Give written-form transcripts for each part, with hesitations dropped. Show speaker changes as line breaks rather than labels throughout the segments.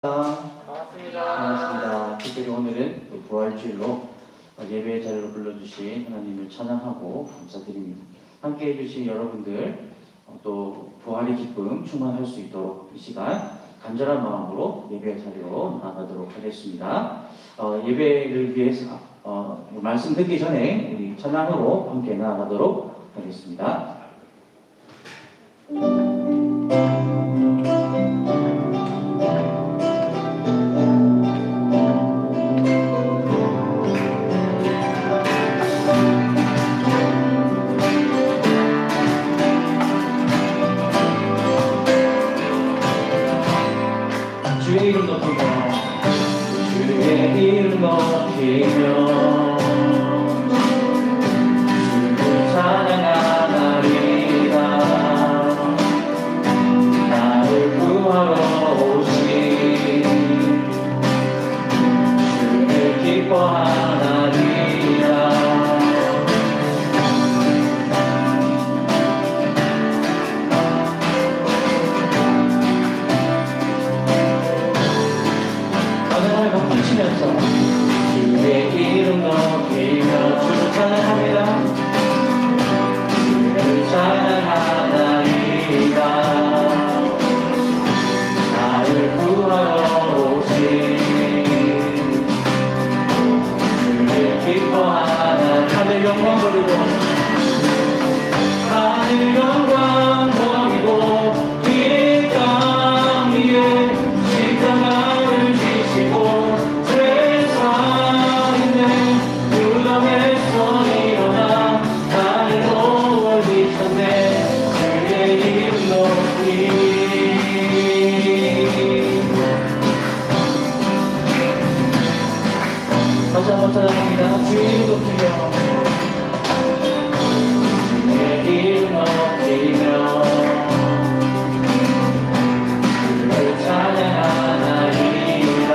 반갑습니다. 특별히 오늘은 또 부활주일로 예배의 자리로 불러주신 하나님을 찬양하고 감사드립니다. 함께 해주신 여러분들 또 부활의 기쁨 충만할 수 있도록 이 시간 간절한 마음으로 예배의 자리로 나가도록 하겠습니다. 예배를 위해서 말씀 듣기 전에 우리 찬양으로 함께 나아가도록 하겠습니다. 주의 이름 높이며 주의 이름 높이며 주를 찬양하나이다. 나를 구하러 오신 주를 기뻐하나이다. 주의 이름 높이며 주를 찬양합니다. 주를 찬양하나이다. 나를 구하러 오신 주를 기뻐하나. 하늘 영광 버리고 하늘 영광 버리고 이 땅 위에 십자가를 지시고 다시 한번 찬양합니다. 주의 이름 높이며 주의 이름 높이며 주를 찬양하나이다.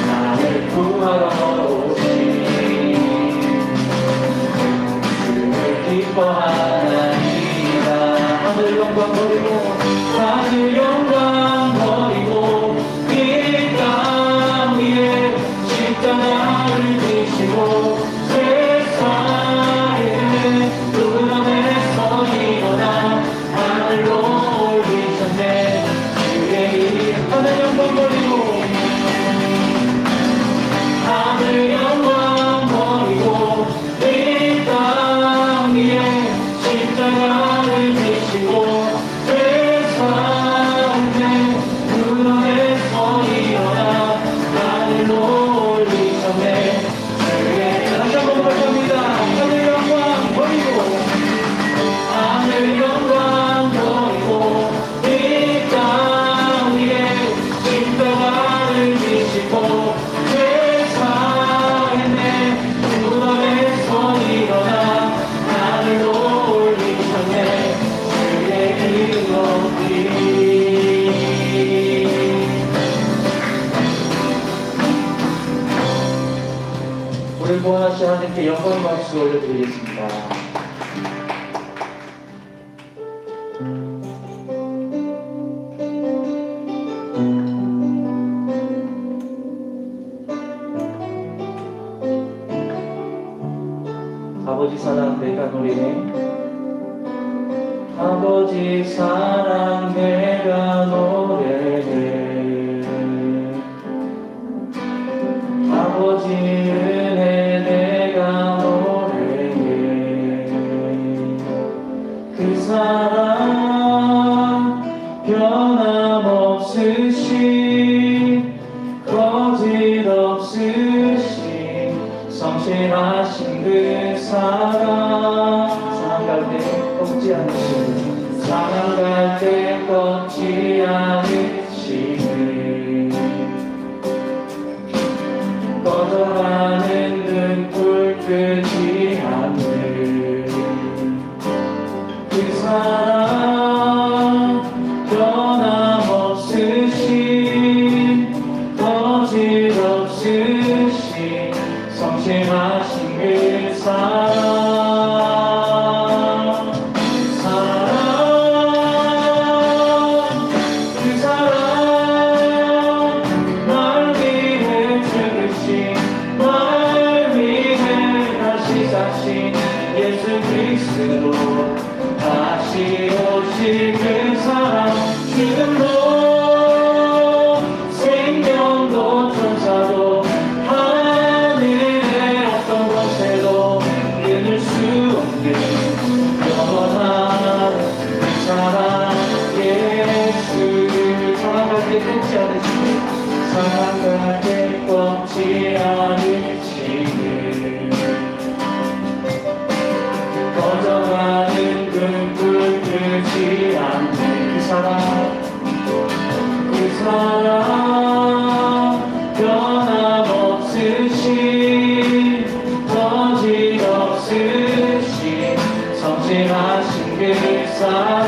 나를 구하러 오신 주를 기뻐하나이다. 하늘 영광 버리고 하늘 영광 버리고 이 땅 위에 십자가를 지시고 세상에 누구에서 일어나 하늘로 올리셨네. 주의 이름 하늘 영광 버리고 하늘 영광 버리고 이 땅 위에 십자가를 지시고 세상에 누구에서 일어나 하늘로 올리셨네. 주의 다시 한번 부릅니다. 하늘 영광 버리고 하늘 영광 버리고 이 땅 위에 십자가를 지시고 세상에 누구에서 일어나 하늘로 올리셨네. 주의 이름 높이 우리를 구원하신 하나님께 영광의 박수 올려드리겠습니다. 아버지 사랑 내가 노래해. 아버지 사랑 내가 노래해. 아버지 은혜 내가 노래해. 그 사랑 변함없으신 거짓 없으신 성실하신 그 사랑 사랑갈 때 꺾지 않으시는 사랑갈 때 꺾지 않으시는 꺼져가는 등불 끄지 않는 그 사랑 변함없으신 사랑하게 꺾지 않으시니 사랑하게 꺾지 않으시니 꺼져가는 등불 끄지 않는 그 사랑 변함없으신 거짓없으신 성실하신 그 사랑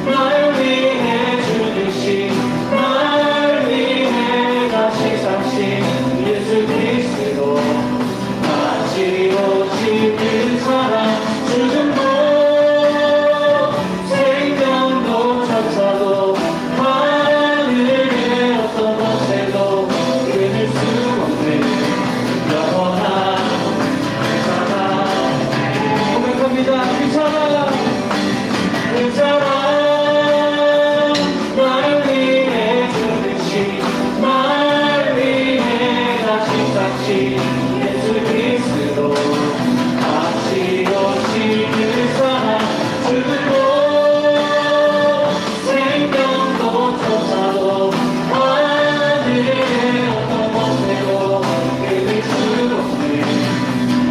날 위해 죽으신 날 위해 다시 사신 예수 그리스도 다시 오신 그 사랑 죽음도 생명도 천사도 하늘의 어떤 것에도 끊을 수 없는 영원한 그 사랑 고백합니다. 그 사랑 날 위해 죽으신 날 위해 다시 사신 예수 그리스도 다시 오신 그 사랑 죽음도 생명도 천사도 하늘의 어떤 것에도 끊을 수 없는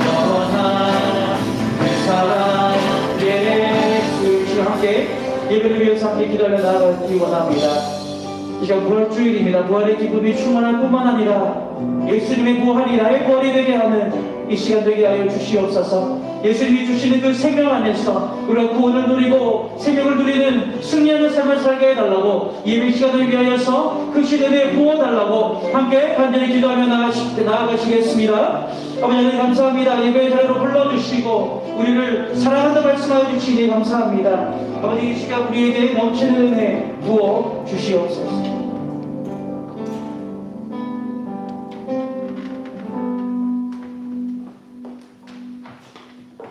영원한 그 사랑 예수. 지금 함께 예배를 위해서 함께 기도하며 나아가기 원합니다. 이 시간 부활주일입니다. 부활의 기쁨이 충만할 뿐만 아니라 예수님의 부활이 나의 부활이 되게 하는 이 시간 되게 하여 주시옵소서. 예수님이 주시는 그 생명 안에서 우리가 구원을 누리고 생명을 누리는 승리하는 삶을 살게 해달라고 예배 시간을 위하여서 그 시대에 부어달라고 함께 간절히 기도하며 나아가시겠습니다. 아버지 하나님 감사합니다. 예배의 자리로 불러주시고 우리를 사랑한다 말씀하여 주시니 감사합니다. 아버지 이 시간 우리에게 넘치는 은혜 부어 주시옵소서.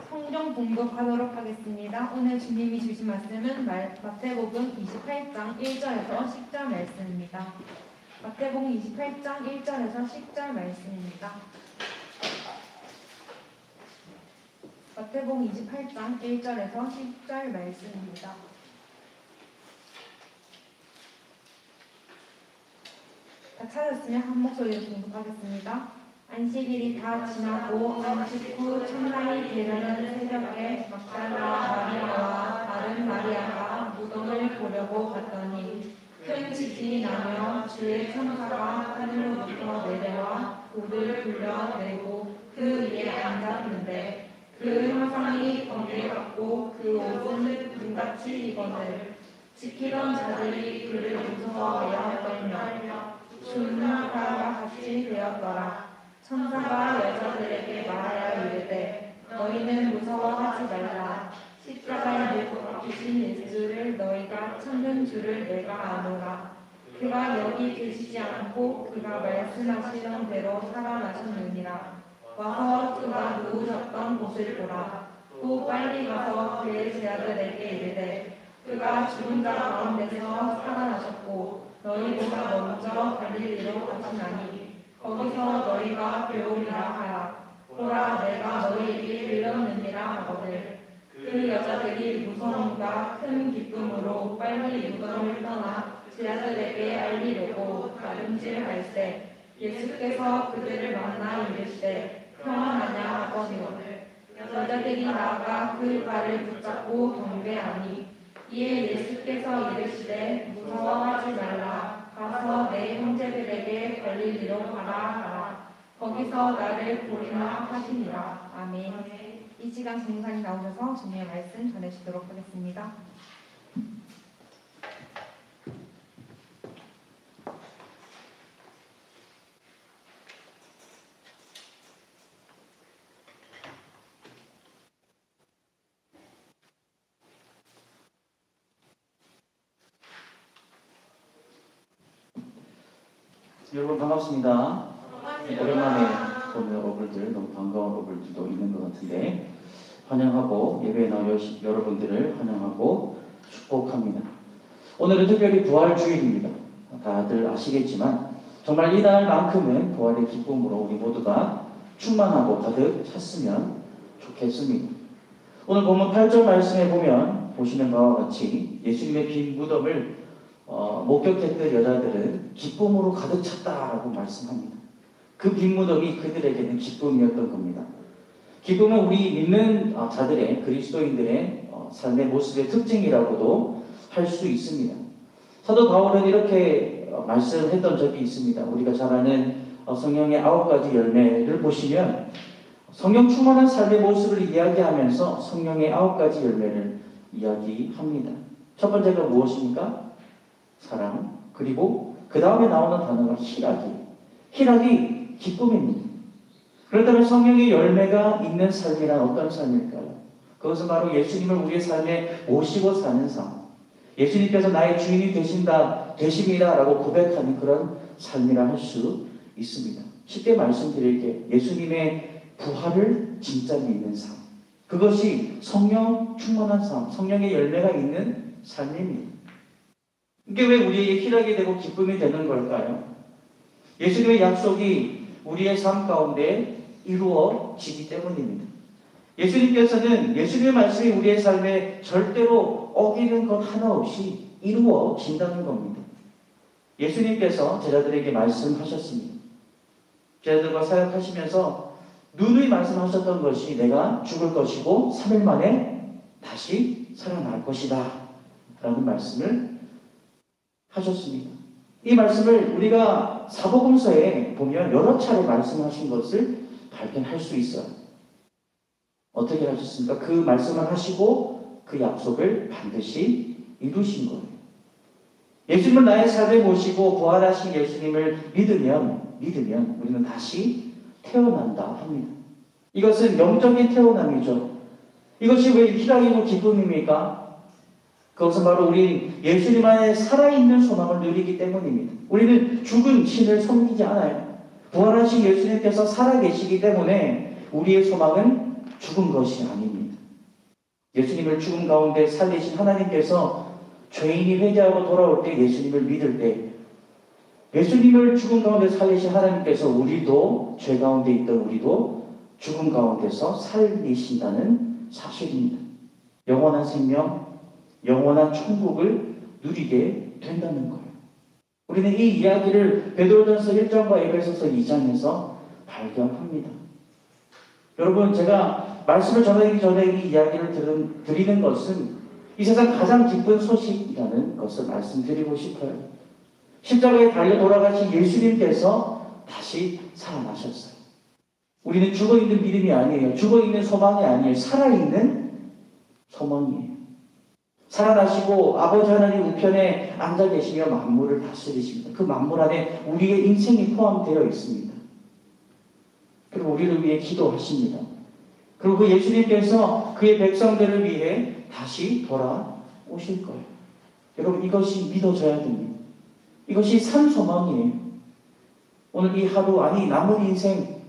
성경 봉독하도록 하겠습니다. 오늘 주님이 주신 말씀은 마태복음 28장 1절에서 10절 말씀입니다. 마태복음 28장 1절에서 10절 말씀입니다. 마태복음 28장 1절에서 10절 말씀입니다. 다 찾았으면 한 목소리로 봉독하겠습니다. 안식일이 다 지나고 안식 후 첫날이 되려는 새벽에 막달라 마리아와 다른 마리아가 무덤을 보려고 갔더니 큰 지진이 나며 주의 천사가 하늘로부터 내려와 돌을 굴려내고 그 위에 앉았는데 그 형상이 번개 같고 그 옷은 금같이 익었을 지키던 자들이 그를 무서워하여 떨며 죽음과 같이 되었더라. 천사가 여자들에게 말하여 이르되 너희는 무서워하지 말라. 십자가에 못 박히신 예수를 너희가 찾는 줄을 내가 아노라. 그가 여기 계시지 않고 그가 말씀하시던 대로 살아나셨느니라. 와서 그가 누우셨던 곳을 보라. 또 빨리 가서 그의 제자들에게 이르되 그가 죽은 자 가운데서 살아나셨고 너희보다 먼저 갈릴리로 가시나니 거기서 너희가 배우리라 하라. 보라 내가 너희에게 일렀느니라 하거늘. 그 여자들이 무서움과 큰 기쁨으로 빨리 무덤을 떠나 제자들에게 알리려고 가름질할세 예수께서 그들을 만나 이르시되 평안하냐 하거늘. 여자들이 나아가 그 발을 붙잡고 경배하니 이에 예수께서 이르시되 무서워하지 말라. 가서 내 형제들에게 갈릴리로 가라 하라. 거기서 나를 보리라 하시니라. 아멘. 이 시간 정상이 나오셔서 주님의 말씀 전해주도록 하겠습니다.
여러분 반갑습니다. 오랜만에 보는 어글들, 너무 반가운 어글들도 있는 것 같은데 환영하고 예배에 나온 여러분들을 환영하고 축복합니다. 오늘은 특별히 부활주일입니다. 다들 아시겠지만 정말 이날만큼은 부활의 기쁨으로 우리 모두가 충만하고 가득 찼으면 좋겠습니다. 오늘 본문 8절 말씀에 보면 보시는 바와 같이 예수님의 빈 무덤을 목격했던 여자들은 기쁨으로 가득 찼다라고 말씀합니다. 그 빈 무덤이 그들에게는 기쁨이었던 겁니다. 기쁨은 우리 믿는 자들의 그리스도인들의 삶의 모습의 특징이라고도 할 수 있습니다. 사도 바울은 이렇게 말씀했던 적이 있습니다. 우리가 잘 아는 성령의 9가지 열매를 보시면 성령 충만한 삶의 모습을 이야기하면서 성령의 9가지 열매를 이야기합니다. 첫 번째가 무엇입니까? 사랑. 그리고 그 다음에 나오는 단어가 희락이에요. 희락이 기쁨입니다. 그렇다면 성령의 열매가 있는 삶이란 어떤 삶일까요? 그것은 바로 예수님을 우리의 삶에 모시고 사는 삶. 예수님께서 나의 주인이 되십니다 라고 고백하는 그런 삶이라 할 수 있습니다. 쉽게 말씀드릴게요. 예수님의 부활을 진짜 믿는 삶. 그것이 성령 충만한 삶, 성령의 열매가 있는 삶입니다. 이게 왜 우리에게 희락이 되고 기쁨이 되는 걸까요? 예수님의 약속이 우리의 삶 가운데 이루어지기 때문입니다. 예수님께서는 예수님의 말씀이 우리의 삶에 절대로 어기는 것 하나 없이 이루어진다는 겁니다. 예수님께서 제자들에게 말씀하셨습니다. 제자들과 사역하시면서 누누이 말씀하셨던 것이 내가 죽을 것이고 3일 만에 다시 살아날 것이다 라는 말씀을 하셨습니다. 이 말씀을 우리가 사복음서에 보면 여러 차례 말씀하신 것을 발견할 수 있어요. 어떻게 하셨습니까? 그 말씀을 하시고 그 약속을 반드시 이루신 거예요. 예수님을 나의 삶에 모시고 부활하신 예수님을 믿으면 우리는 다시 태어난다 합니다. 이것은 영적인 태어남이죠. 이것이 왜 희락이고 기쁨입니까? 그것은 바로 우리 예수님 안에 살아있는 소망을 누리기 때문입니다. 우리는 죽은 신을 섬기지 않아요. 부활하신 예수님께서 살아계시기 때문에 우리의 소망은 죽은 것이 아닙니다. 예수님을 죽음 가운데 살리신 하나님께서 죄인이 회개하고 돌아올 때 예수님을 믿을 때 예수님을 죽음 가운데 살리신 하나님께서 우리도 죄 가운데 있던 우리도 죽음 가운데서 살리신다는 사실입니다. 영원한 생명, 영원한 천국을 누리게 된다는 거예요. 우리는 이 이야기를 베드로전서 1장과 에베소서 2장에서 발견합니다. 여러분, 제가 말씀을 전하기 전에 이 이야기를 드리는 것은 이 세상 가장 기쁜 소식이라는 것을 말씀드리고 싶어요. 십자가에 달려 돌아가신 예수님께서 다시 살아나셨어요. 우리는 죽어있는 믿음이 아니에요. 죽어있는 소망이 아니에요. 살아있는 소망이에요. 살아나시고 아버지 하나님 우편에 앉아 계시며 만물을 다스리십니다. 그 만물 안에 우리의 인생이 포함되어 있습니다. 그리고 우리를 위해 기도하십니다. 그리고 그 예수님께서 그의 백성들을 위해 다시 돌아오실 거예요. 여러분, 이것이 믿어져야 됩니다. 이것이 산 소망이에요. 오늘 이 하루, 아니 남은 인생,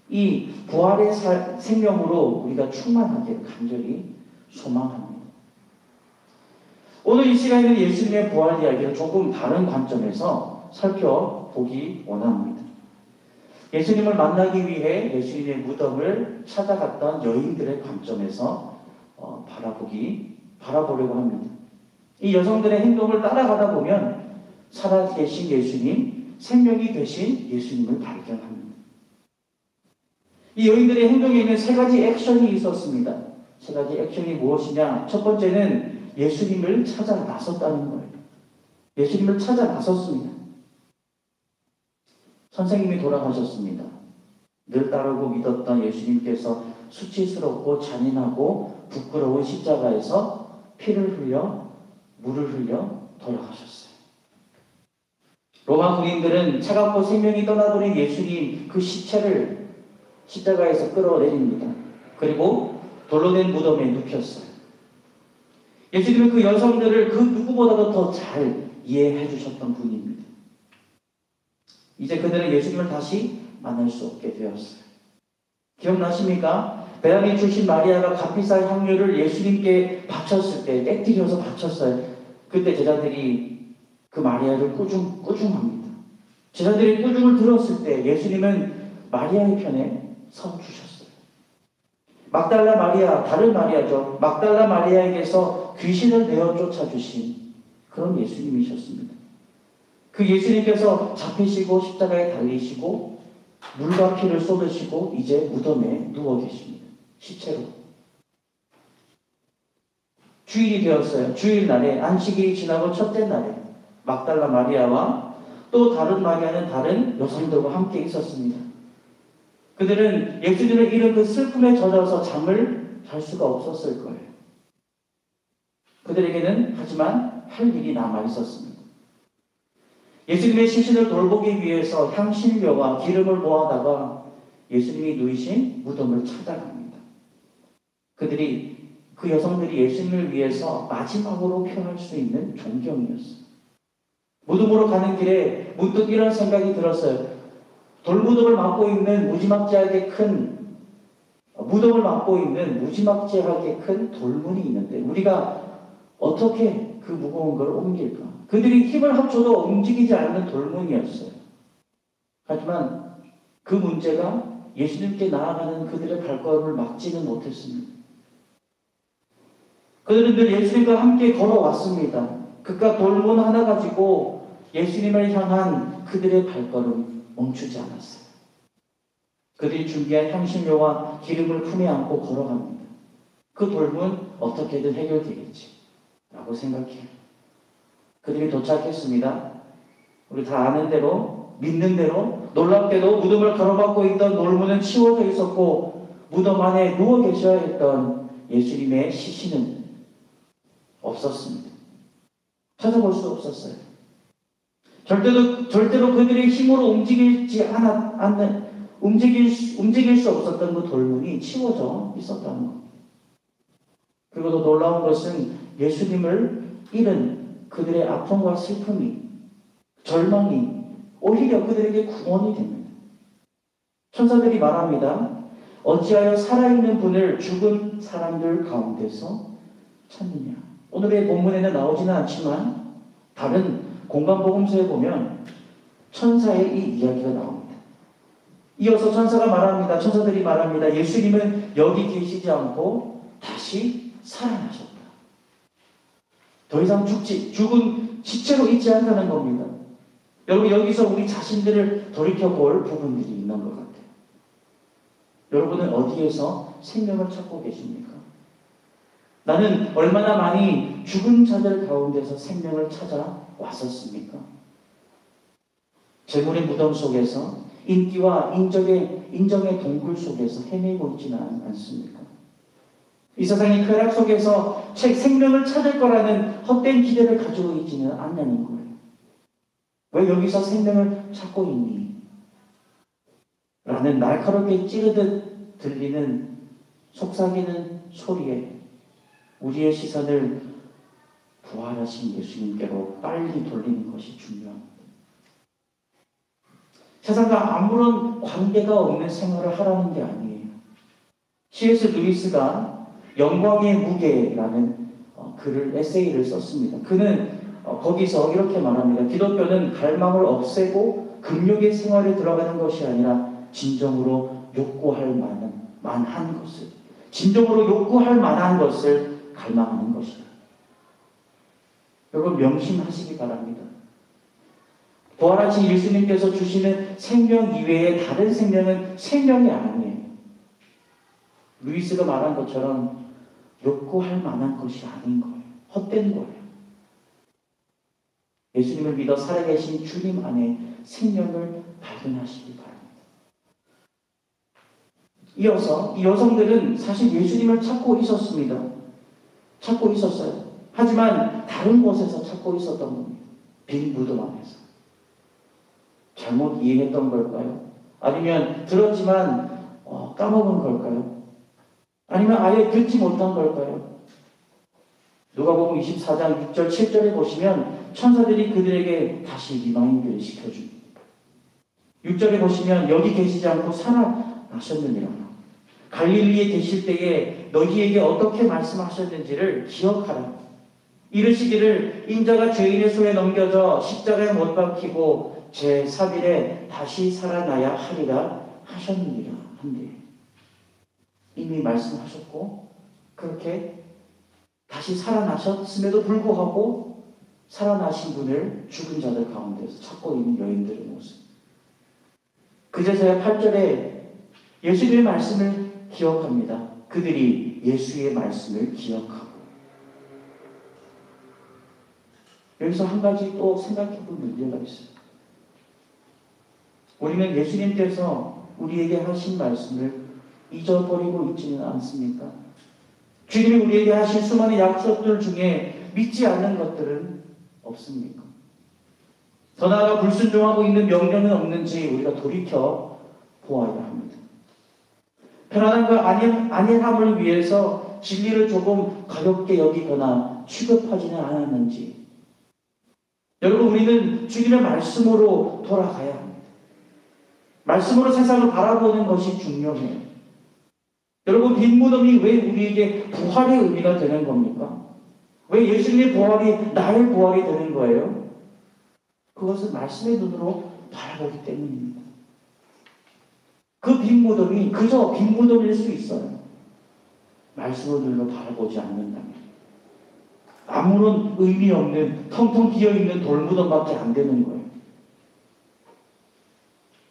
이 부활의 생명으로 우리가 충만하기를 간절히 소망합니다. 오늘 이 시간에는 예수님의 부활 이야기를 조금 다른 관점에서 살펴보기 원합니다. 예수님을 만나기 위해 예수님의 무덤을 찾아갔던 여인들의 관점에서 바라보려고 합니다. 이 여성들의 행동을 따라가다 보면 살아계신 예수님, 생명이 되신 예수님을 발견합니다. 이 여인들의 행동에 있는 세 가지 액션이 있었습니다. 세 가지 액션이 무엇이냐? 첫 번째는 예수님을 찾아 나섰다는 거예요. 예수님을 찾아 나섰습니다. 선생님이 돌아가셨습니다. 늘 따르고 믿었던 예수님께서 수치스럽고 잔인하고 부끄러운 십자가에서 피를 흘려 물을 흘려 돌아가셨어요. 로마 군인들은 차갑고 생명이 떠나버린 예수님 그 시체를 십자가에서 끌어내립니다. 그리고 돌로 된 무덤에 눕혔어요. 예수님은 그 여성들을 그 누구보다도 더 잘 이해해 주셨던 분입니다. 이제 그들은 예수님을 다시 만날 수 없게 되었어요. 기억나십니까? 베드로가 주신 마리아가 값비싼 향유를 예수님께 바쳤을 때, 떼뜨려서 바쳤어요. 그때 제자들이 그 마리아를 꾸중합니다. 제자들이 꾸중을 들었을 때 예수님은 마리아의 편에 서 주셨어요. 막달라 마리아, 다른 마리아죠. 막달라 마리아에게서 귀신을 내어 쫓아주신 그런 예수님이셨습니다. 그 예수님께서 잡히시고 십자가에 달리시고 물과 피를 쏟으시고 이제 무덤에 누워 계십니다. 시체로. 주일이 되었어요. 주일날에 안식일이 지나고 첫째 날에 막달라 마리아와 또 다른 마리아는 다른 여성들과 함께 있었습니다. 그들은 예수님을 잃은 그 슬픔에 젖어서 잠을 잘 수가 없었을 거예요. 그들에게는 하지만 할 일이 남아 있었습니다. 예수님의 시신을 돌보기 위해서 향신료와 기름을 모아다가 예수님이 누이신 무덤을 찾아갑니다. 그 여성들이 예수님을 위해서 마지막으로 표할 수 있는 존경이었어요. 무덤으로 가는 길에 문득 이런 생각이 들었어요. 돌무덤을 맡고 있는 무지막지하게 큰 돌문이 있는데 우리가 어떻게 그 무거운 걸 옮길까? 그들이 힘을 합쳐도 움직이지 않는 돌문이었어요. 하지만 그 문제가 예수님께 나아가는 그들의 발걸음을 막지는 못했습니다. 그들은 늘 예수님과 함께 걸어왔습니다. 그깟 돌문 하나 가지고 예수님을 향한 그들의 발걸음 멈추지 않았어요. 그들이 준비한 향신료와 기름을 품에 안고 걸어갑니다. 그 돌문 어떻게든 해결되겠지 라고 생각해요. 그들이 도착했습니다. 우리 다 아는 대로, 믿는 대로 놀랍게도 무덤을 가로막고 있던 돌문은 치워져 있었고 무덤 안에 누워 계셔야 했던 예수님의 시신은 없었습니다. 찾아볼 수 없었어요. 절대로 그들의 힘으로 움직일 수 없었던 그 돌문이 치워져 있었다는 것. 그리고 더 놀라운 것은 예수님을 잃은 그들의 아픔과 슬픔이, 절망이 오히려 그들에게 구원이 됩니다. 천사들이 말합니다. 어찌하여 살아있는 분을 죽은 사람들 가운데서 찾느냐. 오늘의 본문에는 나오지는 않지만 다른 공간복음서에 보면 천사의 이 이야기가 나옵니다. 이어서 천사들이 말합니다. 예수님은 여기 계시지 않고 다시 살아나셨다. 더 이상 죽은 시체로 있지 않다는 겁니다. 여러분, 여기서 우리 자신들을 돌이켜볼 부분들이 있는 것 같아요. 여러분은 어디에서 생명을 찾고 계십니까? 나는 얼마나 많이 죽은 자들 가운데서 생명을 찾아 왔었습니까? 재물의 무덤 속에서, 인기와 인정의 동굴 속에서 헤매고 있지는 않습니까? 이 세상의 쾌락 속에서 생명을 찾을 거라는 헛된 기대를 가지고 있지는 않냐는 거예요. 왜 여기서 생명을 찾고 있니? 라는 날카롭게 찌르듯 들리는 속삭이는 소리에 우리의 시선을 부활하신 예수님께로 빨리 돌리는 것이 중요합니다. 세상과 아무런 관계가 없는 생활을 하라는 게 아니에요. C.S. 루이스가 영광의 무게라는 에세이를 썼습니다. 그는 거기서 이렇게 말합니다. 기독교는 갈망을 없애고 금욕의 생활에 들어가는 것이 아니라 진정으로 욕구할 만한 것을 갈망하는 것이다. 여러분, 명심하시기 바랍니다. 부활하신 예수님께서 주시는 생명 이외에 다른 생명은 생명이 아니에요. 루이스가 말한 것처럼 욕구할 만한 것이 아닌 거예요. 헛된 거예요. 예수님을 믿어 살아계신 주님 안에 생명을 발견하시기 바랍니다. 이어서 이 여성들은 사실 예수님을 찾고 있었어요. 하지만 다른 곳에서 찾고 있었던 겁니다. 빈 무덤 안에서. 잘못 이해했던 걸까요? 아니면 들었지만 까먹은 걸까요? 아니면 아예 듣지 못한 걸까요? 누가복음 24장 6절 7절에 보시면 천사들이 그들에게 다시 리마인드를 시켜줍니다. 6절에 보시면 여기 계시지 않고 살아나셨느니라. 갈릴리에 계실 때에 너희에게 어떻게 말씀하셨는지를 기억하라. 이르시기를 인자가 죄인의 손에 넘겨져 십자가에 못 박히고 제3일에 다시 살아나야 하리라 하셨느니라 한대. 이미 말씀하셨고 그렇게 다시 살아나셨음에도 불구하고 살아나신 분을 죽은 자들 가운데서 찾고 있는 여인들의 모습. 그제서야 8절에 예수님의 말씀을 기억합니다. 그들이 예수의 말씀을 기억하고. 여기서 한 가지 또 생각해볼 문제가 있어요. 우리는 예수님께서 우리에게 하신 말씀을 잊어버리고 있지는 않습니까? 주님이 우리에게 하신 수많은 약속들 중에 믿지 않는 것들은 없습니까? 더 나아가 불순종하고 있는 명령은 없는지 우리가 돌이켜 보아야 합니다. 편안함과 안일함을 위해서 진리를 조금 가볍게 여기거나 취급하지는 않았는지. 여러분, 우리는 주님의 말씀으로 돌아가야 합니다. 말씀으로 세상을 바라보는 것이 중요해요. 여러분, 빈 무덤이 왜 우리에게 부활의 의미가 되는 겁니까? 왜 예수님의 부활이 나의 부활이 되는 거예요? 그것은 말씀의 눈으로 바라보기 때문입니다. 그 빈 무덤이 그저 빈 무덤일 수 있어요. 말씀의 눈으로 바라보지 않는다면. 아무런 의미 없는 텅텅 비어있는 돌무덤밖에 안 되는 거예요.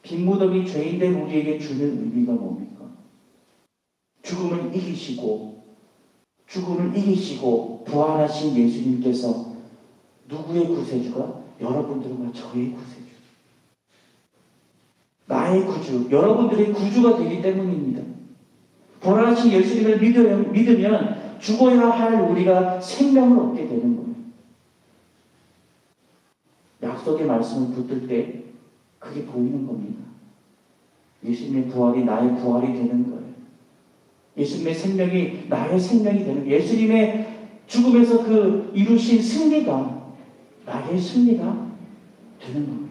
빈 무덤이 죄인된 우리에게 주는 의미가 뭡니까? 죽음을 이기시고 부활하신 예수님께서 누구의 구세주가? 여러분들과 저의 구세주. 나의 구주, 여러분들의 구주가 되기 때문입니다. 부활하신 예수님을 믿으면 죽어야 할 우리가 생명을 얻게 되는 거예요. 약속의 말씀을 붙들 때 그게 보이는 겁니다. 예수님의 부활이 나의 부활이 되는 거예요. 예수님의 생명이 나의 생명이 되는 거예요. 예수님의 죽음에서 그 이루신 승리가 나의 승리가 되는 겁니다.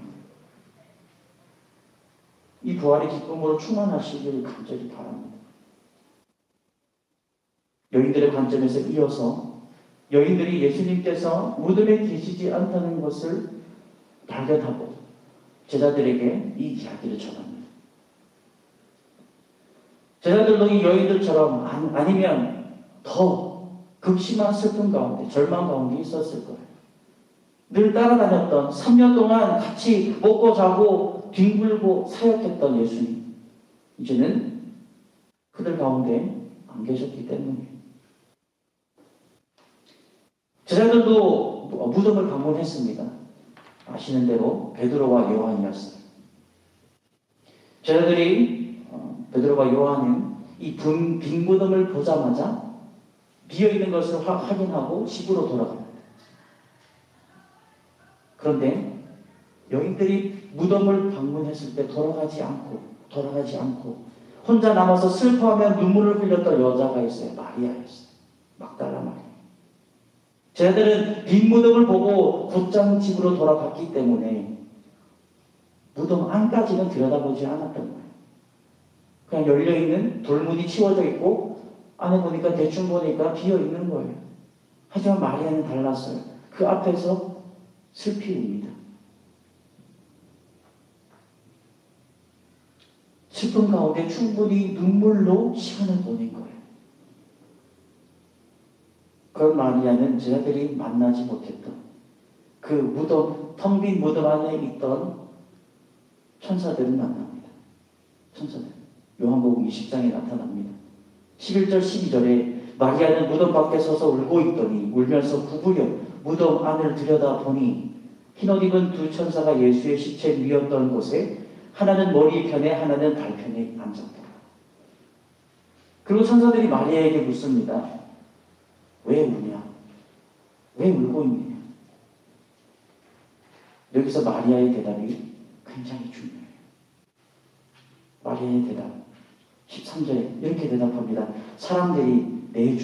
이 부활의 기쁨으로 충만하시기를 간절히 바랍니다. 여인들의 관점에서 이어서 여인들이 예수님께서 무덤에 계시지 않다는 것을 발견하고 제자들에게 이 이야기를 전합니다. 제자들도 이 여인들처럼 아니면 더 극심한 슬픔 가운데 절망 가운데 있었을 거예요. 늘 따라다녔던 3년 동안 같이 먹고 자고 뒹굴고 사역했던 예수님, 이제는 그들 가운데 안 계셨기 때문이에요. 제자들도 무덤을 방문했습니다. 아시는 대로 베드로와 요한이었어요. 제자들이 베드로와 요한은 이 빈 무덤을 보자마자 비어있는 것을 확인하고 집으로 돌아갑니다. 그런데 여인들이 무덤을 방문했을 때 돌아가지 않고 혼자 남아서 슬퍼하며 눈물을 흘렸던 여자가 있어요. 마리아였어요. 막달라 마리아. 제자들은 빈 무덤을 보고 곧장 집으로 돌아갔기 때문에 무덤 안까지는 들여다보지 않았던 거예요. 그냥 열려있는 돌문이 치워져 있고 안에 보니까 대충 보니까 비어있는 거예요. 하지만 마리아는 달랐어요. 그 앞에서 슬피 웁니다. 슬픔 가운데 충분히 눈물로 시간을 보낸 거예요. 그런 마리아는 제자들이 만나지 못했던 그 무덤, 텅 빈 무덤 안에 있던 천사들을 만납니다. 천사들. 요한복음 20장에 나타납니다. 11절 12절에 마리아는 무덤 밖에 서서 울고 있더니 울면서 구부려 무덤 안을 들여다보니 흰옷 입은 두 천사가 예수의 시체 위였던 곳에 하나는 머리편에 하나는 발편에 앉았다. 그리고 천사들이 마리아에게 묻습니다. 왜 우냐? 왜 울고 있느냐? 여기서 마리아의 대답이 굉장히 중요해요. 마리아의 대답 13절에 이렇게 대답합니다. 사람들이 내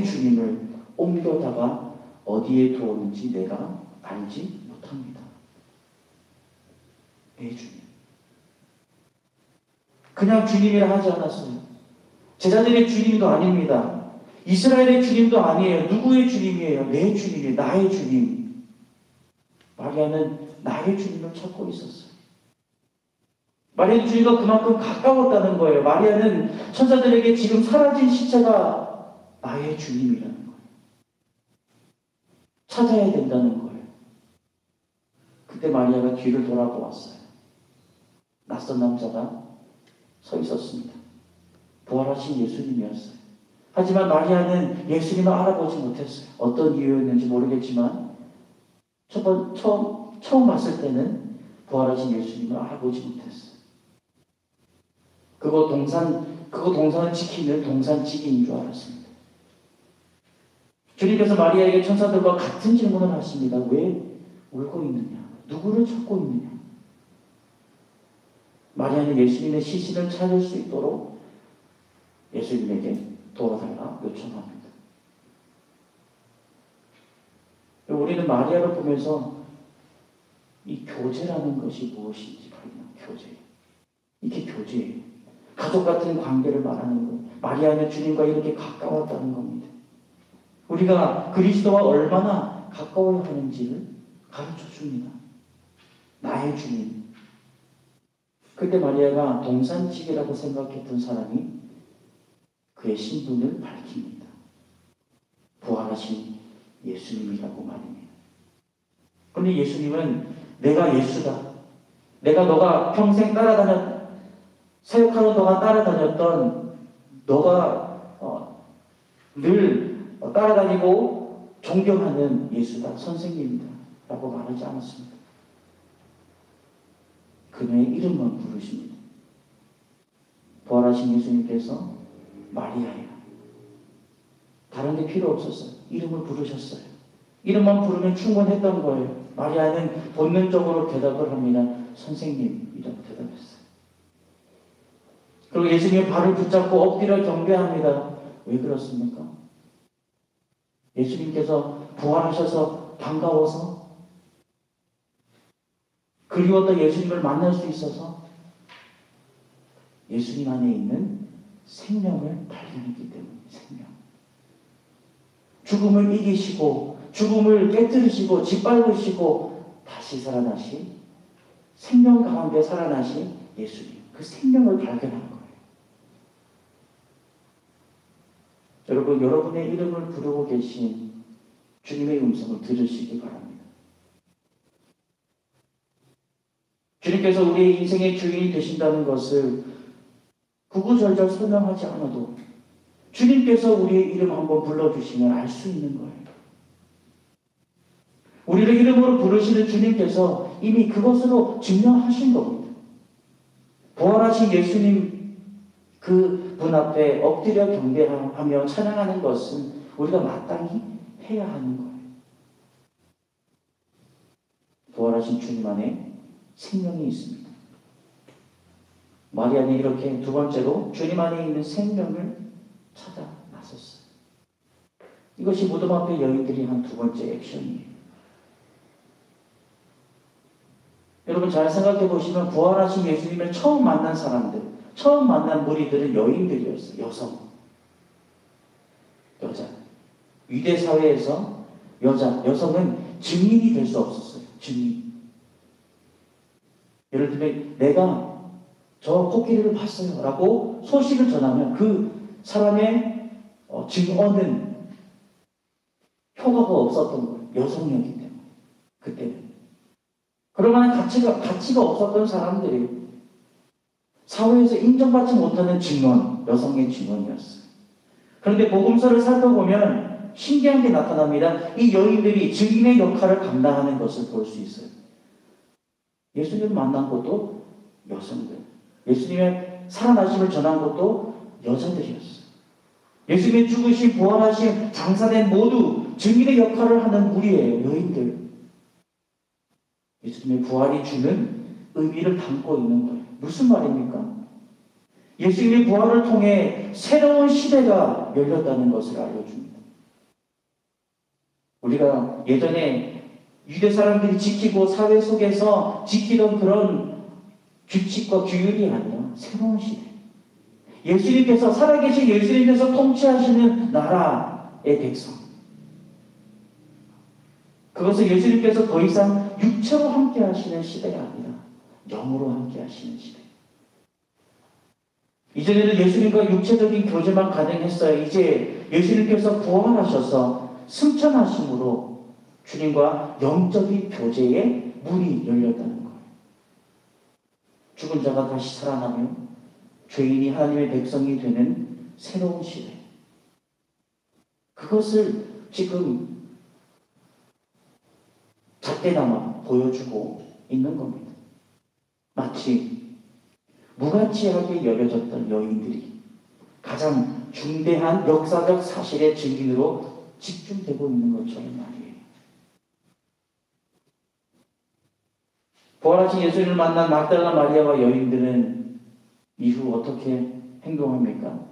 주님을 옮겨다가 어디에 두었는지 내가 알지 못합니다. 내 주님. 그냥 주님이라 하지 않았어요. 제자들의 주님도 아닙니다. 이스라엘의 주님도 아니에요. 누구의 주님이에요? 내 주님이에요. 나의 주님. 마리아는 나의 주님을 찾고 있었어요. 마리아는 주님과 그만큼 가까웠다는 거예요. 마리아는 천사들에게 지금 사라진 시체가 나의 주님이라는 거예요. 찾아야 된다는 거예요. 그때 마리아가 뒤를 돌아보았어요. 낯선 남자가 서 있었습니다. 부활하신 예수님이었어요. 하지만 마리아는 예수님을 알아보지 못했어요. 어떤 이유였는지 모르겠지만 처음 봤을 때는 부활하신 예수님을 알아보지 못했어요. 그거 동산을 지키는 동산지기인 줄 알았습니다. 주님께서 마리아에게 천사들과 같은 질문을 하십니다. 왜 울고 있느냐? 누구를 찾고 있느냐? 마리아는 예수님의 시신을 찾을 수 있도록 예수님에게 도와달라 요청합니다. 우리는 마리아를 보면서 이 교제라는 것이 무엇인지 발견한 교제. 이게 교제예요. 가족 같은 관계를 말하는 거예요. 마리아는 주님과 이렇게 가까웠다는 겁니다. 우리가 그리스도와 얼마나 가까워야 하는지를 가르쳐 줍니다. 나의 주님. 그때 마리아가 동산지기라고 생각했던 사람이 그의 신분을 밝힙니다. 부활하신 예수님이라고 말입니다. 그런데 예수님은 내가 예수다. 너가 평생 사역하는 동안 따라다녔던 너가 늘 따라다니고 존경하는 예수다. 선생님이다. 라고 말하지 않았습니다. 그녀의 이름만 부르십니다. 부활하신 예수님께서 마리아야. 다른 게 필요 없었어요. 이름을 부르셨어요. 이름만 부르면 충분했던 거예요. 마리아는 본능적으로 대답을 합니다. 선생님이라고 대답했어요. 그리고 예수님의 발을 붙잡고 엎드려 경배합니다. 왜 그렇습니까? 예수님께서 부활하셔서 반가워서 그리웠던 예수님을 만날 수 있어서 예수님 안에 있는 생명을 발견했기 때문에 생명. 죽음을 이기시고 죽음을 깨뜨리시고 짓밟으시고 다시 살아나신 생명 가운데 살아나신 예수님. 그 생명을 발견한 거예요. 여러분, 여러분의 이름을 부르고 계신 주님의 음성을 들으시기 바랍니다. 주님께서 우리의 인생의 주인이 되신다는 것을 구구절절 설명하지 않아도 주님께서 우리의 이름 한번 불러주시면 알 수 있는 거예요. 우리를 이름으로 부르시는 주님께서 이미 그것으로 증명하신 겁니다. 부활하신 예수님 그 분 앞에 엎드려 경배하며 찬양하는 것은 우리가 마땅히 해야 하는 거예요. 부활하신 주님 안에 생명이 있습니다. 마리아는 이렇게 두 번째로 주님 안에 있는 생명을 찾아 나섰어요. 이것이 무덤 앞에 여인들이 한 두 번째 액션이에요. 여러분 잘 생각해 보시면 부활하신 예수님을 처음 만난 사람들, 처음 만난 무리들은 여인들이었어요. 여자. 유대 사회에서 여성은 증인이 될 수 없었어요. 증인. 예를 들면 내가 저 코끼리를 봤어요 라고 소식을 전하면 그 사람의 증언은 효과가 없었던 거예요. 여성이었기 때문에. 그때는. 그러면 가치가 없었던 사람들이 사회에서 인정받지 못하는 증언, 여성의 증언이었어요. 그런데 복음서를 살펴보면 신기한 게 나타납니다. 이 여인들이 증인의 역할을 감당하는 것을 볼 수 있어요. 예수님을 만난 것도 여성들. 예수님의 살아나심을 전한 것도 여자들이었어요. 예수님의 죽으신, 부활하신, 장사된 모두 증인의 역할을 하는 무리예요. 여인들. 예수님의 부활이 주는 의미를 담고 있는 거예요. 무슨 말입니까? 예수님의 부활을 통해 새로운 시대가 열렸다는 것을 알려줍니다. 우리가 예전에 유대 사람들이 지키고 사회 속에서 지키던 그런 규칙과 규율이 아니라 새로운 시대. 예수님께서 살아계신 예수님께서 통치하시는 나라의 백성. 그것은 예수님께서 더 이상 육체로 함께 하시는 시대가 아니라 영으로 함께 하시는 시대. 이전에는 예수님과 육체적인 교제만 가능했어요. 이제 예수님께서 부활하셔서 승천하심으로 주님과 영적인 교제의 문이 열렸다는 거예요. 죽은 자가 다시 살아나며 죄인이 하나님의 백성이 되는 새로운 시대. 그것을 지금 잣대나마 보여주고 있는 겁니다. 마치 무가치하게 여겨졌던 여인들이 가장 중대한 역사적 사실의 증인으로 집중되고 있는 것처럼 말이에요. 부활하신 예수님을 만난 막달라 마리아와 여인들은 이후 어떻게 행동합니까?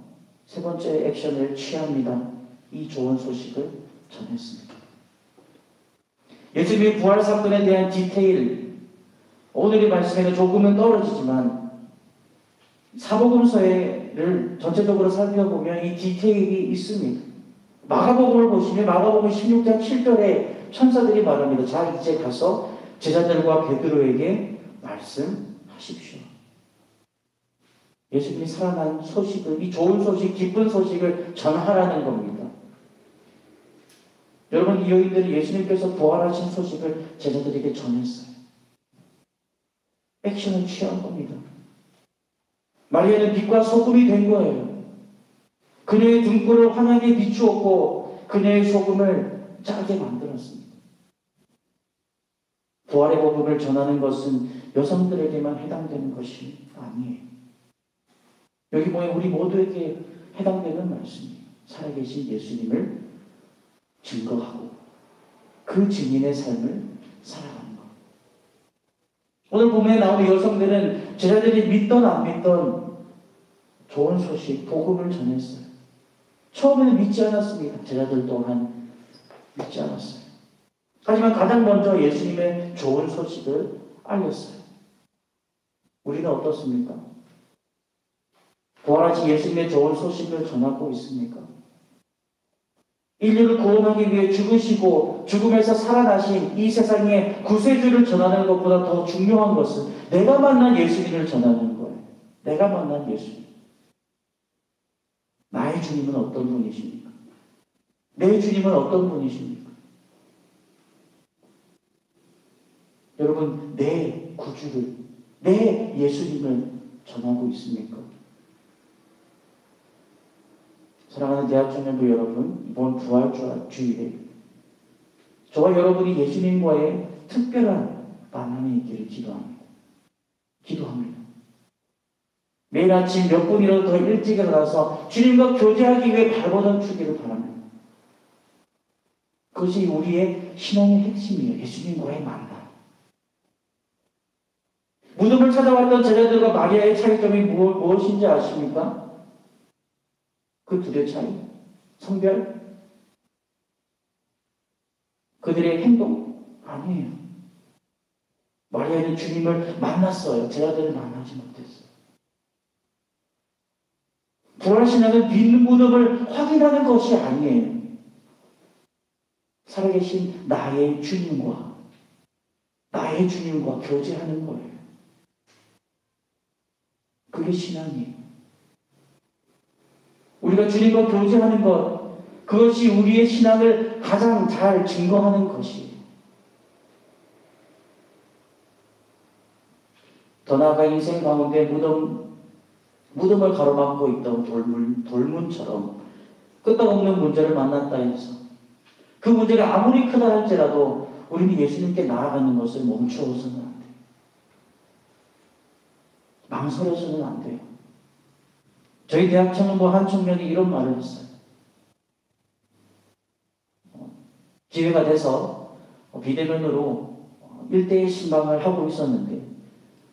세 번째 액션을 취합니다. 이 좋은 소식을 전했습니다. 예수님의 부활 사건에 대한 디테일, 오늘의 말씀에는 조금은 떨어지지만 사복음서를 전체적으로 살펴보면 이 디테일이 있습니다. 마가복음을 보시면 마가복음 16장 7절에 천사들이 말합니다. 자, 이제 가서 제자들과 베드로에게 말씀하십시오. 예수님이 살아난 소식을, 이 좋은 소식, 기쁜 소식을 전하라는 겁니다. 여러분, 이 여인들이 예수님께서 부활하신 소식을 제자들에게 전했어요. 액션을 취한 겁니다. 마리아는 빛과 소금이 된 거예요. 그녀의 등불을 환하게 비추었고 그녀의 소금을 짜게 만들었습니다. 부활의 복음을 전하는 것은 여성들에게만 해당되는 것이 아니에요. 여기 보면 우리 모두에게 해당되는 말씀이에요. 살아계신 예수님을 증거하고 그 증인의 삶을 살아가는 것. 오늘 본문에 나오는 여성들은 제자들이 믿던 안 믿던 좋은 소식, 복음을 전했어요. 처음에는 믿지 않았습니다. 제자들 또한 믿지 않았어요. 하지만 가장 먼저 예수님의 좋은 소식을 알렸어요. 우리는 어떻습니까? 부활하신 예수님의 좋은 소식을 전하고 있습니까? 인류를 구원하기 위해 죽으시고 죽음에서 살아나신 이 세상의 구세주를 전하는 것보다 더 중요한 것은 내가 만난 예수님을 전하는 거예요. 내가 만난 예수님. 나의 주님은 어떤 분이십니까? 내 주님은 어떤 분이십니까? 여러분, 내 구주를, 내 예수님을 전하고 있습니까? 사랑하는 대학청년부 여러분, 이번 부활주일에 저와 여러분이 예수님과의 특별한 만남이 있기를 기도합니다. 매일 아침 몇 분이라도 더 일찍 일어나서 주님과 교제하기 위해 발버둥 추기를 바랍니다. 그것이 우리의 신앙의 핵심이에요. 예수님과의 만남. 무덤을 찾아왔던 제자들과 마리아의 차이점이 무엇인지 아십니까? 그 둘의 차이, 성별, 그들의 행동 아니에요. 마리아는 주님을 만났어요. 제자들을 만나지 못했어요. 부활신앙은 믿는 무덤을 확인하는 것이 아니에요. 살아계신 나의 주님과 교제하는 거예요. 그게 신앙이에요. 우리가 주님과 교제하는 것, 그것이 우리의 신앙을 가장 잘 증거하는 것이에요. 더 나아가 인생 가운데 무덤을 가로막고 있던 돌문처럼 끄떡없는 문제를 만났다 해서 그 문제가 아무리 크다 할지라도 우리는 예수님께 나아가는 것을 멈추어서는 안 돼요. 망설여서는 안 돼요. 저희 대학청년부 한 청년이 이런 말을 했어요. 기회가 돼서 비대면으로 1:1 신방을 하고 있었는데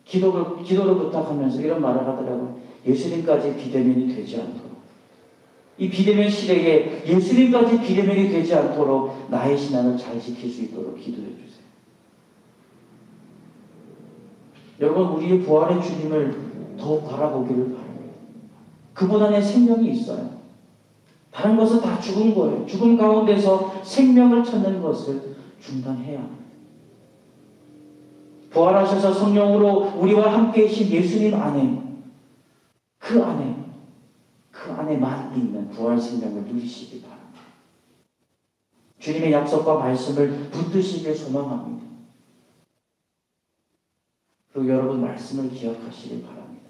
기도를 부탁하면서 이런 말을 하더라고요. 예수님까지 비대면이 되지 않도록, 이 비대면 시대에 예수님까지 비대면이 되지 않도록 나의 신앙을 잘 지킬 수 있도록 기도해 주세요. 여러분, 우리의 부활의 주님을 더 바라보기를 바랍니다. 그분 안에 생명이 있어요. 다른 것은 다 죽은 거예요. 죽음 가운데서 생명을 찾는 것을 중단해야 합니다. 부활하셔서 성령으로 우리와 함께 계신 예수님 안에, 그 안에 그 안에만 있는 부활 생명을 누리시기 바랍니다. 주님의 약속과 말씀을 붙드시길 소망합니다. 그리고 여러분 말씀을 기억하시길 바랍니다.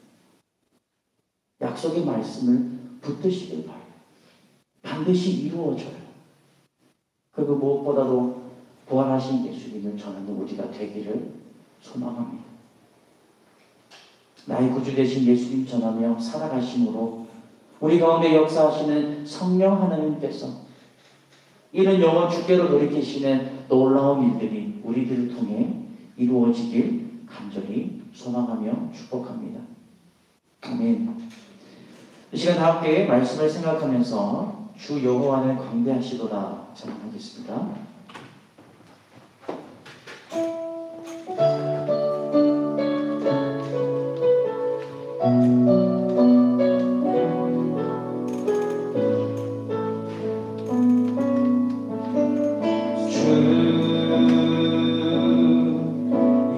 약속의 말씀을 붙드시길 바랍니다. 반드시 이루어져요. 그리고 무엇보다도 부활하신 예수님을 전하는 우리가 되기를 소망합니다. 나의 구주 되신 예수님 전하며 살아가심으로 우리 가운데 역사하시는 성령 하나님께서 이런 영원 주께로 돌이키시는 놀라운 일들이 우리들을 통해 이루어지길 간절히 소망하며 축복합니다. 아멘. 이 시간 다 함께 말씀을 생각하면서 주 여호와는 광대하시도다 찬양하겠습니다.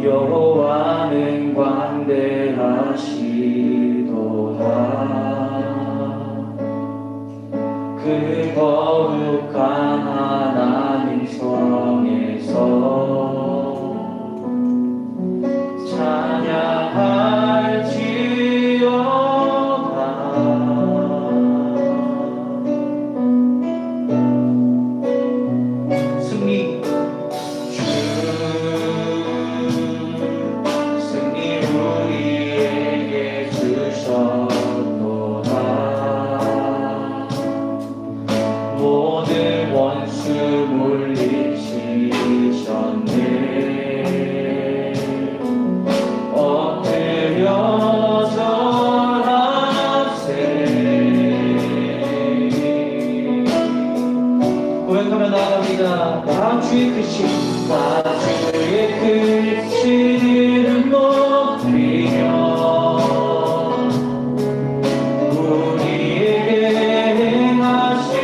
여호와는 광대하시도다. 그 거룩한 하나님 성에서 찬양할지어다. 승리 우리에게 주셨도다. 모든 원수 물리치셨네. 엎드려 절하세. 고백하며 나아갑니다. 다 주의 크신, 다 주의 크신 이름 높이며 우리에게 행하신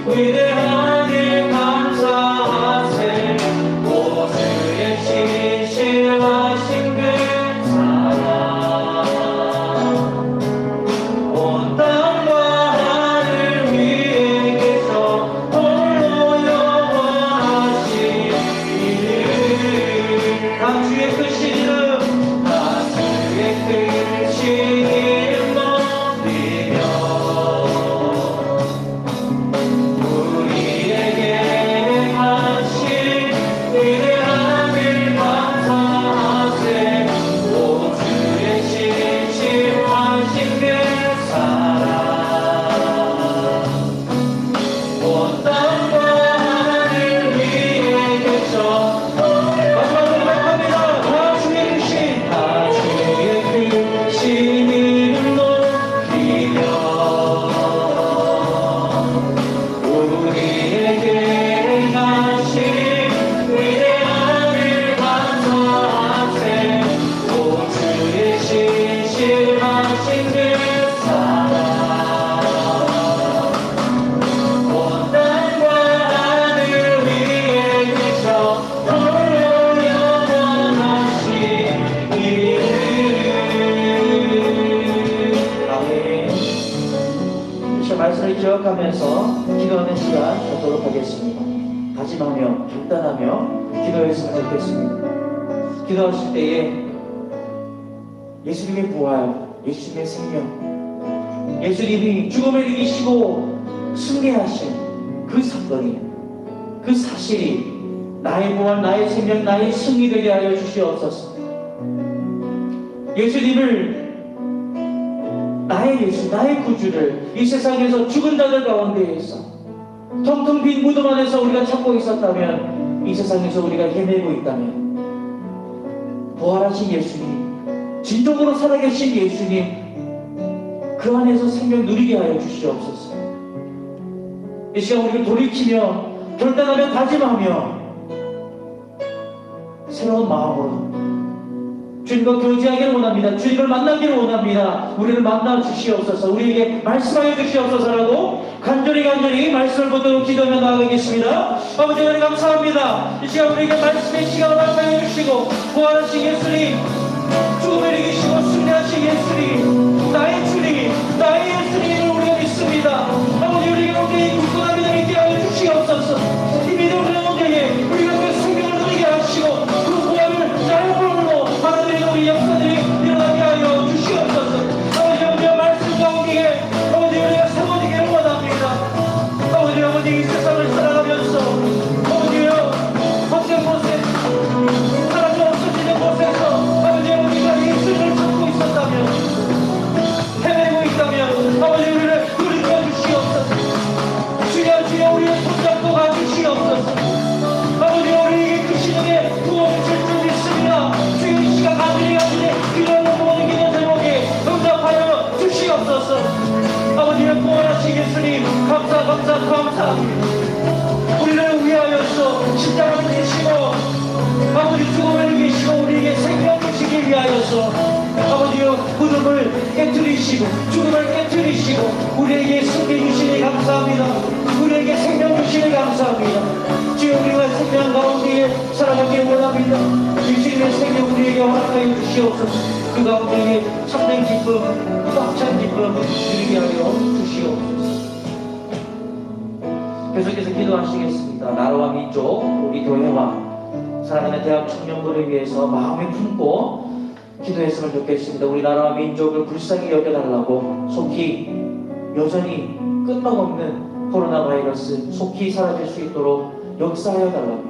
위대한 일 감사하세. 오주의 신실하신 그 사랑 온 땅과 하늘 위에 계셔 홀로 영원하시니. 다 주의 크신 이름, 다 주의 크신 이름 높이며 우리에게 행하신 위대한 일 감사하세. 오 주의 신실하신 그 사랑 온 땅과 하늘 위에 계셔. 마지막으로 고백합니다. 다 주의 크신, 다 주의 크신 이름 높이며 우리에게 행하신 위대한 일 감사하세. 오 주의 신실하신 그 사랑 온 땅과 하늘 위에 계셔 홀로 영원하시니.
아멘. 이 시간 말씀을 기억하면서 기도하는 시간 갖도록 하겠습니다. 다짐하며 결단하며 기도했으면 좋겠습니다. 기도하실 때에 예수님의 부활, 예수님의 생명, 예수님이 죽음을 이기시고 승리하신 그 사건이, 그 사실이 나의 부활, 나의 생명, 나의 승리 되게 하여 주시옵소서. 예수님을, 나의 예수, 나의 구주를 이 세상에서 죽은 자들 가운데에서 텅텅 빈 무덤 안에서 우리가 찾고 있었다면, 이 세상에서 우리가 헤매고 있다면, 부활하신 예수님, 진정으로 살아계신 예수님, 그 안에서 생명 누리게 하여 주시옵소서. 이 시간 우리를 돌이키며 결단하며 다짐하며 새로운 마음으로 주님과 교제하기를 원합니다. 주님을 만나기를 원합니다. 우리를 만나 주시옵소서. 우리에게 말씀하여 주시옵소서라고 간절히 말씀을 붙들고 기도하며 나아가겠습니다. 아버지 하나님 감사합니다. 이 시간 우리에게 말씀의 시간을 허락하여 주시고 부활하신 예수님, 죽음을 이기시고 승리하신 예수님, 나의 주님, 나의 예수님을 우리가
하나님 감사합니다. 우리를 위하여서 십자가를 지시고 아버지 죽음을 이기시고 우리에게 생명을 주시기 위하여서 아버지여 무덤을 깨뜨리시고 죽음을 깨뜨리시고 우리에게 승리 주시니 감사합니다. 우리에게 생명 주시니 감사합니다. 주여 우리가 생명 가운데에 살아가기 원합니다. 주님의 생명 우리에게 허락하여 주시옵소서. 그 가운데에 참된 기쁨 꽉 찬 기쁨 누리게 하여 주시옵소서. 계속해서 기도하시겠습니다. 나라와 민족 우리 교회와 사랑하는 대학 청년부를 위해서 마음을 품고 기도했으면 좋겠습니다. 우리 나라와 민족을 불쌍히 여겨달라고 속히 여전히 끄떡없는 코로나 바이러스 속히 사라질 수 있도록 역사하여 달라고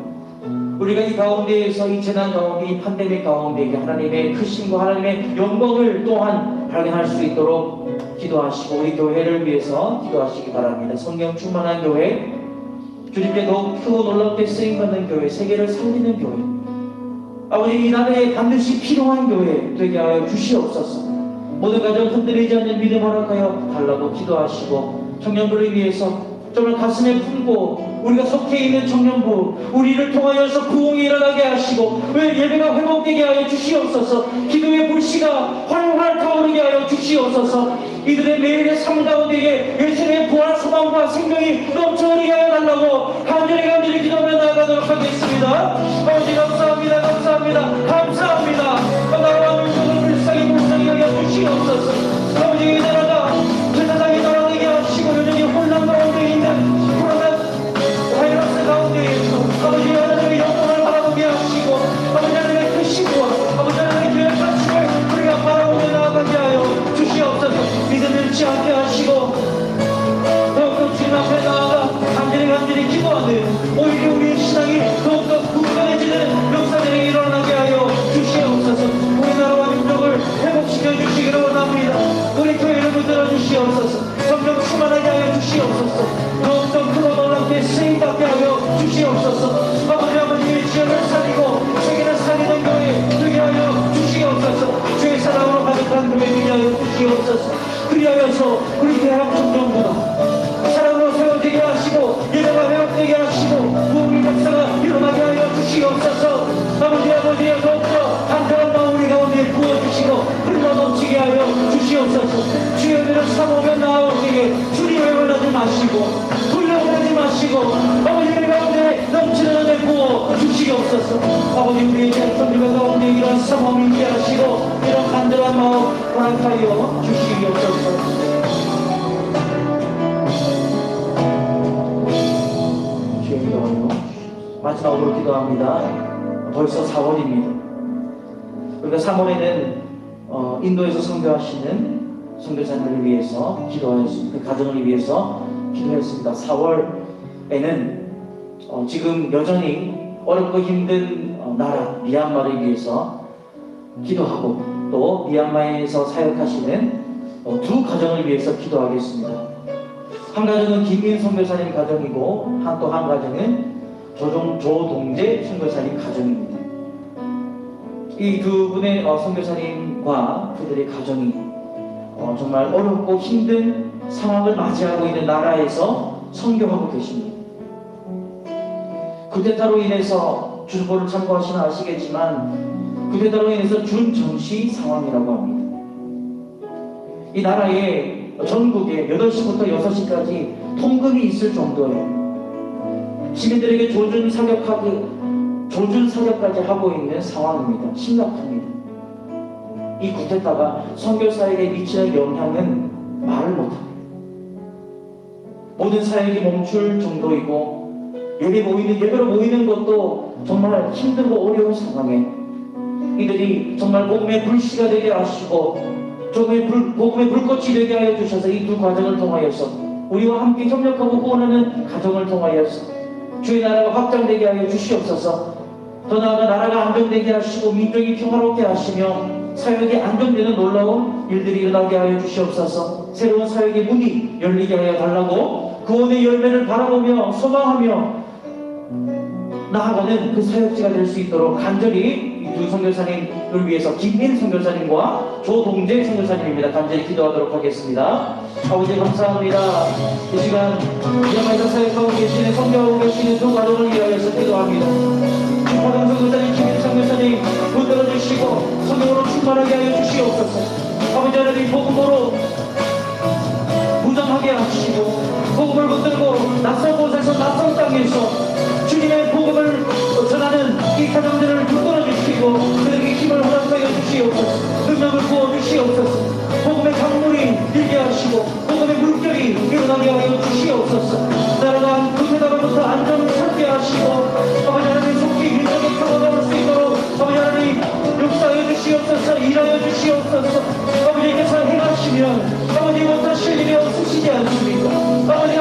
우리가 이 가운데에서 이 재난 가운데 이 팬데믹 가운데 하나님의 크심과 하나님의 영광을 또한 발견할 수 있도록 기도하시고 우리 교회를 위해서 기도하시기 바랍니다. 성령 충만한 교회 주님께 더욱 크고 놀랍게 쓰임받는 교회, 세계를 살리는 교회, 아버지 이 나라에 반드시 필요한 교회 되게 하여 주시옵소서. 모든 가정 흔들리지 않는 믿음 허락하여 달라고 기도하시고 청년부를 위해서 정말 가슴에 품고 우리가 속해 있는 청년부 우리를 통하여서 부흥이 일어나게 하시고 예배가 회복되게 하여 주시옵소서. 기도의 불씨가 활활 타오르게 하여 주시옵소서. 이들의 매일의 삶 가운데에 예수님의 부활 소망과 생명이 넘쳐나게 하여 달라고 간절히 기도하며 나아가도록 하겠습니다. 아버지 감사합니다. 나라와 민족을 불쌍히 하여 주시옵소서. 아버지 이 나라가 그 세상에 돌아가게 하시고 여전히 혼란 가운데 있는 코로나 바이러스 가운데에서 아버지 하나님의 영광을 바라보게 하시고 아버지 하나님의 크심과 아버지 하나님의 교회 가치를 우리가 바라보며 나아가게 하여 주시옵소서. 믿음을 잃지 않게 하시고 더욱더 주님 앞에 나아가 간절히 기도하는 오히려 우리의 신앙이 더욱더 굳건해지는 역사들이 일어나게 하여 주시옵소서. 우리나라와 민족을 회복시켜 주시기를 원합니다. 우리 교회를 붙들어 주시옵소서. 성령 충만하게 하여 주시옵소서. 더욱더 크고 놀랍게 쓰임받게 하여 주시옵소서. 아버지의 지역을 살리고 세계를 살리는 교회 되게 하여 주시옵소서. 주의 사랑으로 가득한 교회 되게 하여 주시옵소서. 그리하여서 우리 대학 청년부가 사랑으로 세워지게 하시고 예배가 회복되게 하시고 부흥의 역사가 일어나게 하여 주시옵소서. 아버지의 더욱더 간절한 마음 우리 가운데 부어주시고 흘러 넘치게 하여 주시옵소서. 주의 은혜를 사모하며 나아오시게 주님의 원하지 마시고 돌려보내지 마시고 아버지의 가운데 넘치는 은혜 부어 주시옵소서. 아버지 우리의 백성들 가운데 이런 상황을 있게 하시고 이런 간절한 마음 허락하여 주시옵소서. 주의 기도하며 마지막으로 기도합니다. 벌써 4월입니다. 우리가 3월에는 인도에서 선교하시는 선교사님을 위해서 기도하였습니다. 그 가정을 위해서 기도했습니다. 4월에는 지금 여전히 어렵고 힘든 나라 미얀마를 위해서 기도하고 또 미얀마에서 사역하시는 두 가정을 위해서 기도하겠습니다. 한 가정은 김민 선교사님 가정이고 또 한 가정은 조동재 선교사님 가정입니다. 이 두 분의 선교사님과 그들의 가정이 정말 어렵고 힘든 상황을 맞이하고 있는 나라에서 선교하고 계십니다. 쿠데타로 인해서 주보를 참고하시면 아시겠지만 쿠데타로 인해서 준정시 상황이라고 합니다. 이 나라에 전국에 8시부터 6시까지 통금이 있을 정도예요. 시민들에게 조준 사격까지 하고 있는 상황입니다. 심각합니다. 이 쿠데타가 선교사에게 미치는 영향은 말을 못합니다. 모든 사역이 멈출 정도이고 예배로 모이는 것도 정말 힘들고 어려운 상황에 이들이 정말 복음의 불씨가 되게 하시고 복음의 불꽃이 되게 하여 주셔서 이 두 가정을 통하여서 우리와 함께 협력하고 후원하는 가정을 통하여서 주의 나라가 확장되게 하여 주시옵소서. 더 나아가 나라가 안정되게 하시고 민족이 평화롭게 하시며 사역이 안정되는 놀라운 일들이 일어나게 하여 주시옵소서. 새로운 사역의 문이 열리게 하여 달라고 구원의 열매를 바라보며 소망하며 나아가는 그 사역지가 될 수 있도록 간절히
이 두 선교사님을 위해서 김민 선교사님과 조동재 선교사님입니다. 간절히 기도하도록 하겠습니다. 아버지 감사합니다. 이 시간 이야마이사 사회 가운데 계시는 성교하고 계시는 두 가족을 위하여서 기도합니다. 화강 선교사님, 김민 선교사님 붙들어주시고 성령으로 충만하게 하여 주시옵소서. 아버지 하나님 복음으로 무장하게 하시고 복음을 붙들고 낯선 곳에서 낯선 땅에서 주님의 복음을 전하는 이 가정들을 붙들어 주시고 그들에게 힘을 허락하여 주시옵소서. 능력을 부어 주시옵소서. 복음의 강물이 일게 하시고 복음의 물결이 일어나게 하여 주시옵소서. 나라가 그때다가부터 안전을 찾게 하시고 아버지 하나님 속히 일정에 들어갈 수 있도록 아버지 하나님 역사하여 주시옵소서. 일하여 주시옵소서. 아버지께서 행하시면 아버지 못하실 일이 없으시지 않습니까? 아버지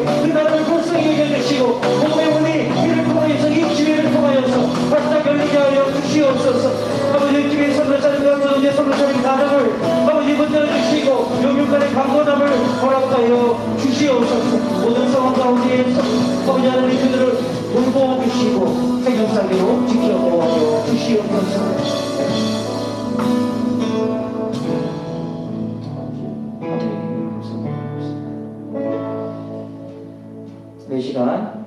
그 나라를 불쌍히 여겨주시고 복음의 문이 이를 통하여서 이 기회를 통하여서 바짝 열리게 하여 주시옵소서. 아버지 기회 선교사님과 조동재 선교사님 가정을 아버지 붙들어주시고 영육간의 강건함을 허락하여 주시옵소서. 모든 상황 가운데에서 아버지 하나님 그들을 돌보주시고 생명사기로 지켜보아 주시옵소서. 네 시간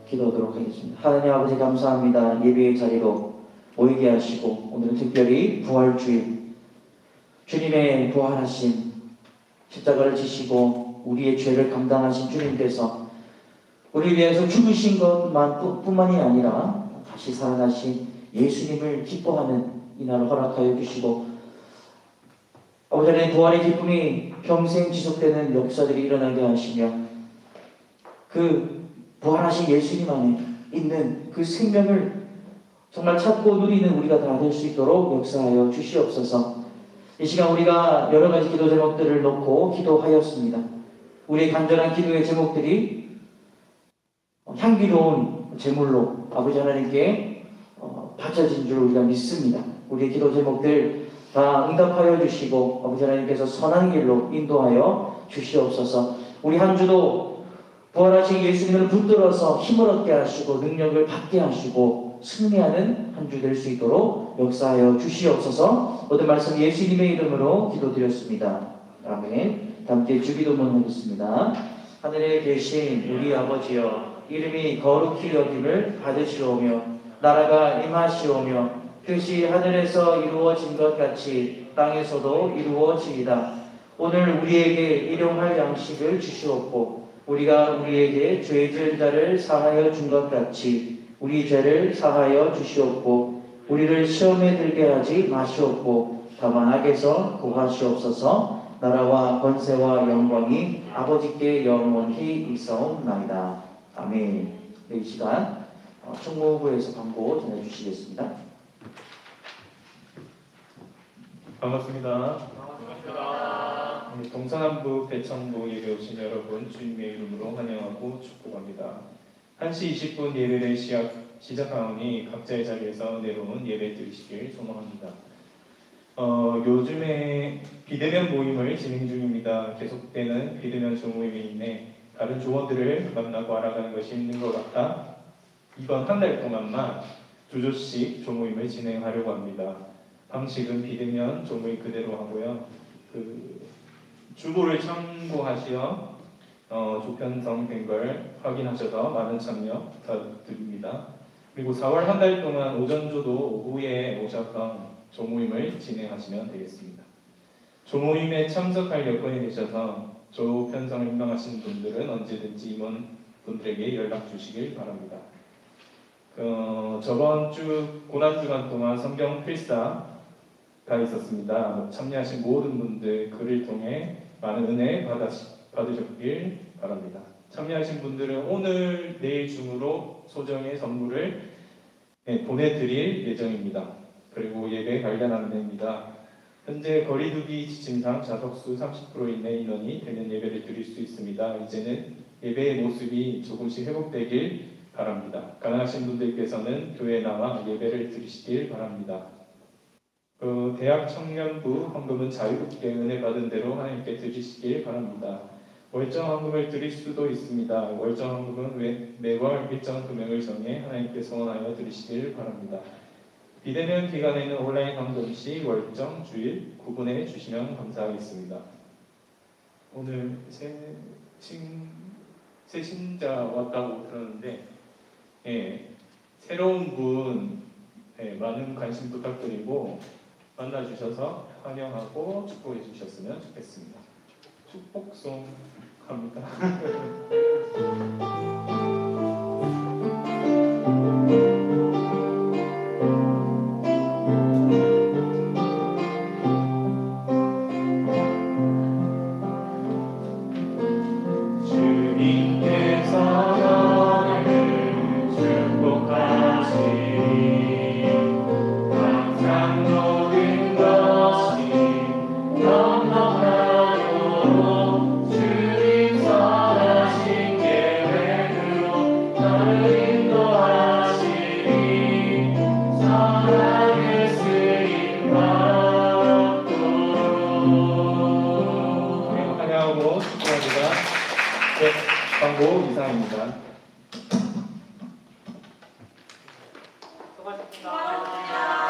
기도하도록 하겠습니다. 하나님 아버지 감사합니다. 예배의 자리로 모이게 하시고 오늘은 특별히 부활주일 주님의 부활하신 십자가를 지시고 우리의 죄를 감당하신 주님께서 우리 위해서 죽으신 것뿐만이 아니라 다시 살아나신 예수님을 기뻐하는 이날을 허락하여 주시고 아버지 하나님 부활의 기쁨이 평생 지속되는 역사들이 일어나게 하시며 그 부활하신 예수님 안에 있는 그 생명을 정말 찾고 누리는 우리가 다 될 수 있도록 역사하여 주시옵소서. 이 시간 우리가 여러 가지 기도 제목들을 놓고 기도하였습니다. 우리의 간절한 기도의 제목들이 향기로운 제물로 아버지 하나님께 바쳐진 줄 우리가 믿습니다. 우리의 기도 제목들 다 응답하여 주시고 아버지 하나님께서 선한 길로 인도하여 주시옵소서. 우리 한 주도 부활하신 예수님을 붙들어서 힘을 얻게 하시고 능력을 받게 하시고 승리하는 한 주 될 수 있도록 역사하여 주시옵소서. 모든 말씀 예수님의 이름으로 기도드렸습니다. 아멘. 함께 주기도문 하겠습니다. 하늘에 계신 우리 아버지여 이름이 거룩히 여김을 받으시오며 나라가 임하시오며 뜻이 하늘에서 이루어진 것 같이 땅에서도 이루어지이다. 오늘 우리에게 일용할 양식을 주시옵고 우리가 우리에게 죄 지은 자를 사하여 준 것 같이 우리 죄를 사하여 주시옵고 우리를 시험에 들게 하지 마시옵고 다만 악에서 구하시옵소서. 나라와 권세와 영광이 아버지께 영원히 있사옵나이다. 아멘. 이 시간 총무부에서 광고 전해주시겠습니다.
반갑습니다. 동서남북 대청부 예배 오신 여러분 주님의 이름으로 환영하고 축복합니다. 1시 20분 예배를 시작하오니 각자의 자리에서 내려온 예배 드리시길 소망합니다. 요즘에 비대면 모임을 진행 중입니다. 계속되는 비대면 조모임에 인해 다른 조원들을 만나고 알아가는 것이 힘든 것 같아 이번 한 달 동안만 주조씩 조모임을 진행하려고 합니다. 방식은 비대면 조모임 그대로 하고요. 주보를 참고하시어 조편성된 걸 확인하셔서 많은 참여 부탁드립니다. 그리고 4월 한 달 동안 오전조도 오후에 오셔서 조모임을 진행하시면 되겠습니다. 조모임에 참석할 여건이 되셔서 조편성을 희망하시는 분들은 언제든지 임원분들에게 연락 주시길 바랍니다. 저번 주 고난주간 동안 성경 필사가 있었습니다. 참여하신 모든 분들 글을 통해 많은 은혜 받으셨길 바랍니다. 참여하신 분들은 오늘 내일 중으로 소정의 선물을 보내드릴 예정입니다. 그리고 예배 관련 안내입니다. 현재 거리두기 지침상 좌석수 30% 이내 인원이 되는 예배를 드릴 수 있습니다. 이제는 예배의 모습이 조금씩 회복되길 바랍니다. 가능하신 분들께서는 교회에 나와 예배를 드리시길 바랍니다. 대학 청년부 헌금은 자유롭게 은혜 받은 대로 하나님께 드리시길 바랍니다. 월정 헌금을 드릴 수도 있습니다. 월정 헌금은 매월 일정 금액을 정해 하나님께 서원하여 드리시길 바랍니다. 비대면 기간에는 온라인 방송 시 월정, 주일 구분해 주시면 감사하겠습니다. 오늘 새 신자 왔다고 들었는데 새로운 분 많은 관심 부탁드리고 만나주셔서 환영하고 축복해 주셨으면 좋겠습니다. 축복송 합니다. 환영하고 축복합니다. 광고 이상입니다.
수고하셨습니다.